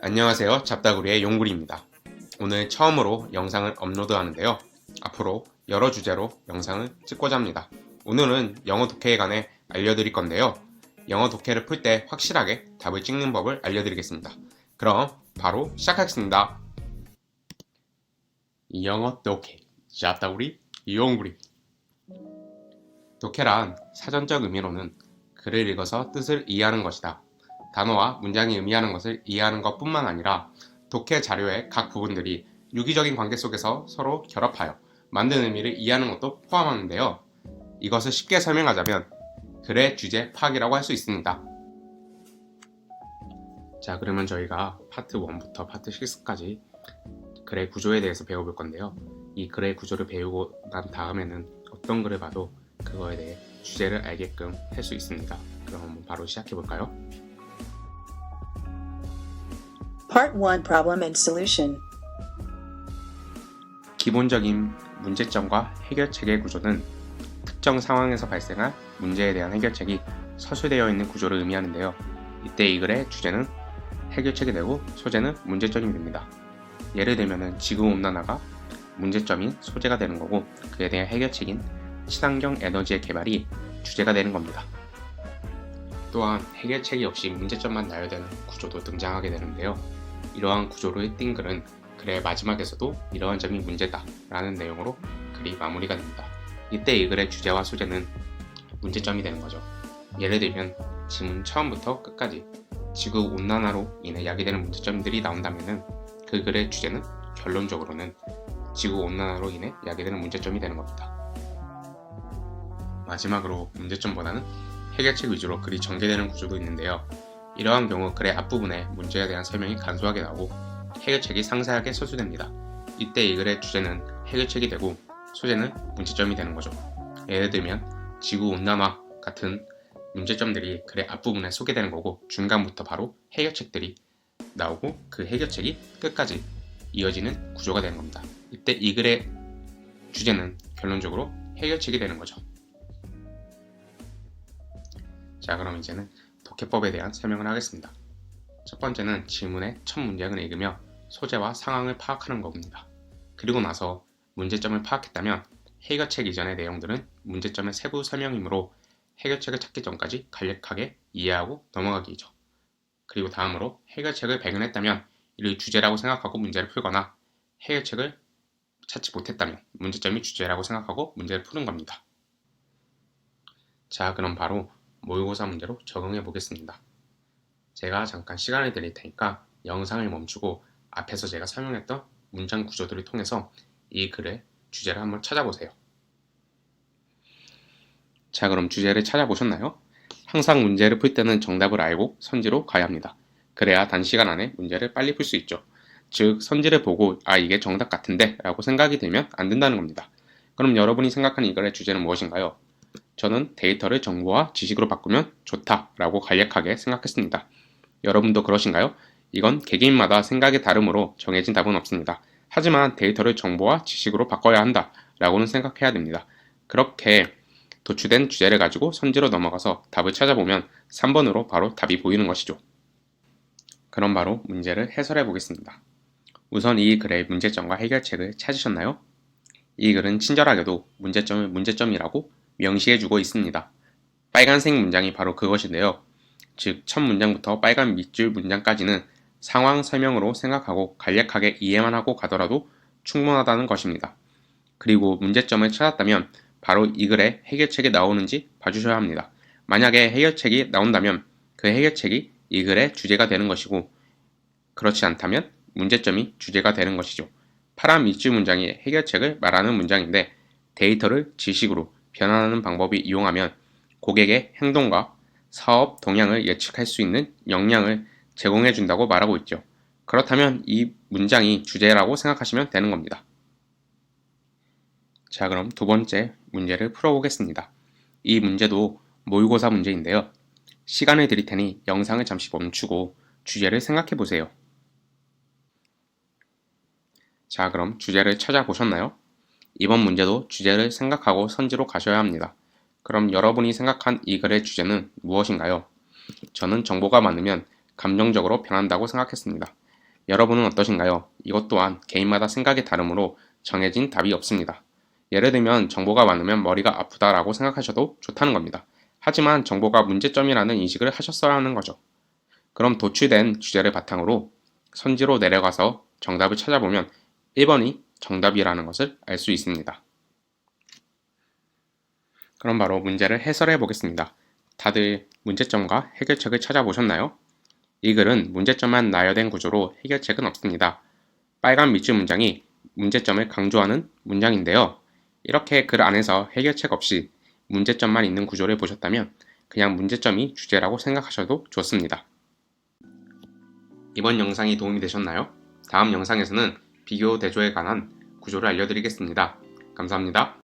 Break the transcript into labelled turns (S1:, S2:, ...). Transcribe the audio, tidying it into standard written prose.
S1: 안녕하세요. 잡다구리의 용구리입니다. 오늘 처음으로 영상을 업로드하는데요. 앞으로 여러 주제로 영상을 찍고자 합니다. 오늘은 영어 독해에 관해 알려드릴 건데요. 영어 독해를 풀 때 확실하게 답을 찍는 법을 알려드리겠습니다. 그럼 바로 시작하겠습니다. 영어 독해, 잡다구리, 용구리. 독해란 사전적 의미로는 글을 읽어서 뜻을 이해하는 것이다. 단어와 문장이 의미하는 것을 이해하는 것뿐만 아니라 독해 자료의 각 부분들이 유기적인 관계 속에서 서로 결합하여 만든 의미를 이해하는 것도 포함하는데요. 이것을 쉽게 설명하자면 글의 주제 파악이라고 할 수 있습니다. 자, 그러면 저희가 파트 1부터 파트 6까지 글의 구조에 대해서 배워볼 건데요. 이 글의 구조를 배우고 난 다음에는 어떤 글을 봐도 그거에 대해 주제를 알게끔 할 수 있습니다. 그럼 한번 바로 시작해볼까요?
S2: Part 1 Problem and Solution.
S1: 기본적인 문제점과 해결책의 구조는 특정 상황에서 발생할 문제에 대한 해결책이 서술되어 있는 구조를 의미하는데요. 이때 이 글의 주제는 해결책이 되고 소재는 문제점이 됩니다. 예를 들면 지구온난화가 문제점인 소재가 되는 거고 그에 대한 해결책인 친환경 에너지의 개발이 주제가 되는 겁니다. 또한 해결책이 없이 문제점만 나열되는 구조도 등장하게 되는데요. 이러한 구조를 띈 글은 글의 마지막에서도 이러한 점이 문제다 라는 내용으로 글이 마무리가 됩니다. 이때 이 글의 주제와 소재는 문제점이 되는 거죠. 예를 들면 지문 처음부터 끝까지 지구온난화로 인해 야기되는 문제점들이 나온다면 그 글의 주제는 결론적으로는 지구온난화로 인해 야기되는 문제점이 되는 겁니다. 마지막으로 문제점보다는 해결책 위주로 글이 전개되는 구조도 있는데요. 이러한 경우 글의 앞부분에 문제에 대한 설명이 간소하게 나오고 해결책이 상세하게 서술됩니다. 이때 이 글의 주제는 해결책이 되고 소재는 문제점이 되는 거죠. 예를 들면 지구온난화 같은 문제점들이 글의 앞부분에 소개되는 거고 중간부터 바로 해결책들이 나오고 그 해결책이 끝까지 이어지는 구조가 되는 겁니다. 이때 이 글의 주제는 결론적으로 해결책이 되는 거죠. 자, 그럼 이제는 독해법에 대한 설명을 하겠습니다. 첫 번째는 질문의 첫 문장을 읽으며 소재와 상황을 파악하는 겁니다. 그리고 나서 문제점을 파악했다면 해결책 이전의 내용들은 문제점의 세부 설명이므로 해결책을 찾기 전까지 간략하게 이해하고 넘어가기죠. 그리고 다음으로 해결책을 발견했다면 이를 주제라고 생각하고 문제를 풀거나 해결책을 찾지 못했다면 문제점이 주제라고 생각하고 문제를 푸는 겁니다. 자, 그럼 바로 모의고사 문제로 적용해 보겠습니다. 제가 잠깐 시간을 드릴 테니까 영상을 멈추고 앞에서 제가 설명했던 문장 구조들을 통해서 이 글의 주제를 한번 찾아보세요. 자, 그럼 주제를 찾아보셨나요? 항상 문제를 풀 때는 정답을 알고 선지로 가야 합니다. 그래야 단시간 안에 문제를 빨리 풀 수 있죠. 즉, 선지를 보고 이게 정답 같은데 라고 생각이 들면 안 된다는 겁니다. 그럼 여러분이 생각하는 이 글의 주제는 무엇인가요? 저는 데이터를 정보와 지식으로 바꾸면 좋다라고 간략하게 생각했습니다. 여러분도 그러신가요? 이건 개개인마다 생각이 다르므로 정해진 답은 없습니다. 하지만 데이터를 정보와 지식으로 바꿔야 한다라고는 생각해야 됩니다. 그렇게 도출된 주제를 가지고 선지로 넘어가서 답을 찾아보면 3번으로 바로 답이 보이는 것이죠. 그럼 바로 문제를 해설해 보겠습니다. 우선 이 글의 문제점과 해결책을 찾으셨나요? 이 글은 친절하게도 문제점을 문제점이라고 명시해주고 있습니다. 빨간색 문장이 바로 그것인데요. 즉, 첫 문장부터 빨간 밑줄 문장까지는 상황 설명으로 생각하고 간략하게 이해만 하고 가더라도 충분하다는 것입니다. 그리고 문제점을 찾았다면 바로 이 글에 해결책이 나오는지 봐주셔야 합니다. 만약에 해결책이 나온다면 그 해결책이 이 글의 주제가 되는 것이고 그렇지 않다면 문제점이 주제가 되는 것이죠. 파란 밑줄 문장이 해결책을 말하는 문장인데 데이터를 지식으로 변환하는 방법을 이용하면 고객의 행동과 사업 동향을 예측할 수 있는 역량을 제공해 준다고 말하고 있죠. 그렇다면 이 문장이 주제라고 생각하시면 되는 겁니다. 자, 그럼 두 번째 문제를 풀어보겠습니다. 이 문제도 모의고사 문제인데요. 시간을 드릴 테니 영상을 잠시 멈추고 주제를 생각해 보세요. 자, 그럼 주제를 찾아보셨나요? 이번 문제도 주제를 생각하고 선지로 가셔야 합니다. 그럼 여러분이 생각한 이 글의 주제는 무엇인가요? 저는 정보가 많으면 감정적으로 변한다고 생각했습니다. 여러분은 어떠신가요? 이것 또한 개인마다 생각이 다르므로 정해진 답이 없습니다. 예를 들면 정보가 많으면 머리가 아프다라고 생각하셔도 좋다는 겁니다. 하지만 정보가 문제점이라는 인식을 하셨어야 하는 거죠. 그럼 도출된 주제를 바탕으로 선지로 내려가서 정답을 찾아보면 1번이 정답이라는 것을 알 수 있습니다. 그럼 바로 문제를 해설해 보겠습니다. 다들 문제점과 해결책을 찾아보셨나요? 이 글은 문제점만 나열된 구조로 해결책은 없습니다. 빨간 밑줄 문장이 문제점을 강조하는 문장인데요. 이렇게 글 안에서 해결책 없이 문제점만 있는 구조를 보셨다면 그냥 문제점이 주제라고 생각하셔도 좋습니다. 이번 영상이 도움이 되셨나요? 다음 영상에서는 비교 대조에 관한 구조를 알려드리겠습니다. 감사합니다.